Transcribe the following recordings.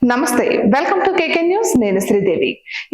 నమస్తే, welcome to KK news. నేను Sridevi.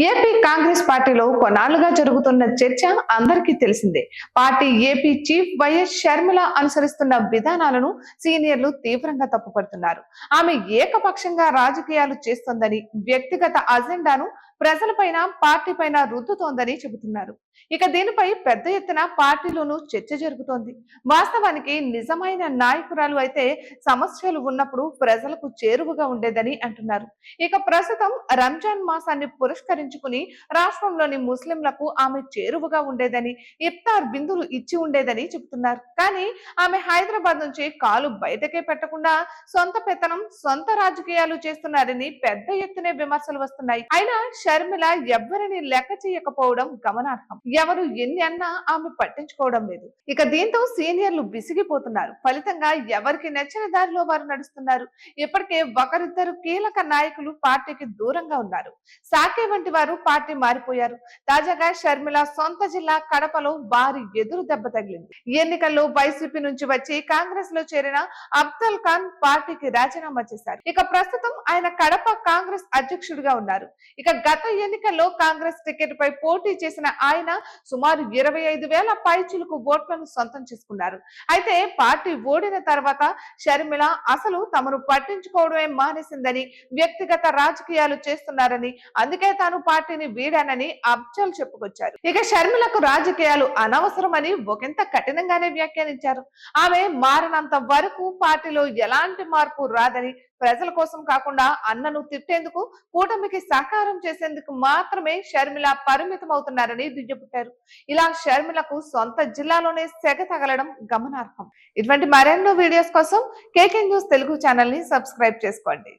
AP Congress పార్టీలో కొన్నాళ్లుగా జరుగుతున్న చర్చ అందరికీ తెలిసిందే. Party AP chief YS Sharmila అనుసరిస్తున్న విధానాలను సీనియర్లు తీవ్రంగా తప్పుపడుతున్నారు. ఆమె ఏకపక్షంగా రాజకీయాలు చేస్తోందని, వ్యక్తిగత అజెండాను ప్రజలపైన పార్టీ పైన రుద్దుతోందని చెబుతున్నారు. ఇక దీనిపై పెద్ద ఎత్తున పార్టీలోనూ చర్చ జరుగుతోంది. వాస్తవానికి నిజమైన నాయకురాలు అయితే సమస్యలు ఉన్నప్పుడు ప్రజలకు చేరువగా ఉండేదని అంటున్నారు. ఇక ప్రస్తుతం రంజాన్ మాసాన్ని పురస్కరించుకుని రాష్ట్రంలోని ముస్లింలకు ఆమె చేరువగా ఉండేదని, ఇఫ్తార్ బిందులు ఇచ్చి ఉండేదని చెబుతున్నారు. కానీ ఆమె హైదరాబాద్ నుంచి కాలు బయటకే పెట్టకుండా సొంత పెత్తనం, సొంత రాజకీయాలు చేస్తున్నారని పెద్ద ఎత్తునే విమర్శలు వస్తున్నాయి. అయినా షర్మిల ఎవ్వరిని లెక్క చేయకపోవడం గమనార్హం. ఎవరు ఎన్ని అన్నా ఆమె పట్టించుకోవడం లేదు. ఇక దీంతో సీనియర్లు విసిగిపోతున్నారు. ఫలితంగా ఎవరికి నచ్చిన దారిలో వారు నడుస్తున్నారు. ఇప్పటికే ఒకరిద్దరు కీలక నాయకులు పార్టీకి దూరంగా ఉన్నారు. సాకే వంటి వారు పార్టీ మారిపోయారు. తాజాగా షర్మిల సొంత జిల్లా కడపలో భారీ ఎదురు దెబ్బ తగిలింది. ఎన్నికల్లో వైసీపీ నుంచి వచ్చి కాంగ్రెస్ లో చేరిన అఫ్జల్ ఖాన్ పార్టీకి రాజీనామా చేశారు. ఇక ప్రస్తుతం ఆయన కడప కాంగ్రెస్ అధ్యక్షుడిగా ఉన్నారు. ఇక గత ఎన్నికల్లో కాంగ్రెస్ టికెట్ పై పోటీ చేసిన ఆయన సుమారు 25,000 పైచిలుకు ఓట్లను సొంతం చేసుకున్నారు. అయితే పార్టీ ఓడిన తర్వాత షర్మిల అసలు తమను పట్టించుకోవడమే మానేసిందని, వ్యక్తిగత రాజకీయాలు చేస్తున్నారని, అందుకే తాను పార్టీని వీడానని అఫ్జల్ చెప్పుకొచ్చారు. ఇక షర్మిలకు రాజకీయాలు అనవసరమని ఒకంత కఠినంగానే వ్యాఖ్యానించారు. ఆమె మారినంత వరకు పార్టీలో ఎలాంటి మార్పు రాదని, ప్రజల కోసం కాకుండా అన్నను తిట్టేందుకు, కూటమికి సహకారం చేసేందుకు మాత్రమే షర్మిల పరిమితం అవుతున్నారని దుయ్యబట్టారు. ఇలా షర్మిలకు సొంత జిల్లాలోనే సెగ తగలడం గమనార్హం. ఇటువంటి మరెన్నో వీడియోస్ కోసం కేకే న్యూస్ తెలుగు ఛానల్ ని సబ్స్క్రైబ్ చేసుకోండి.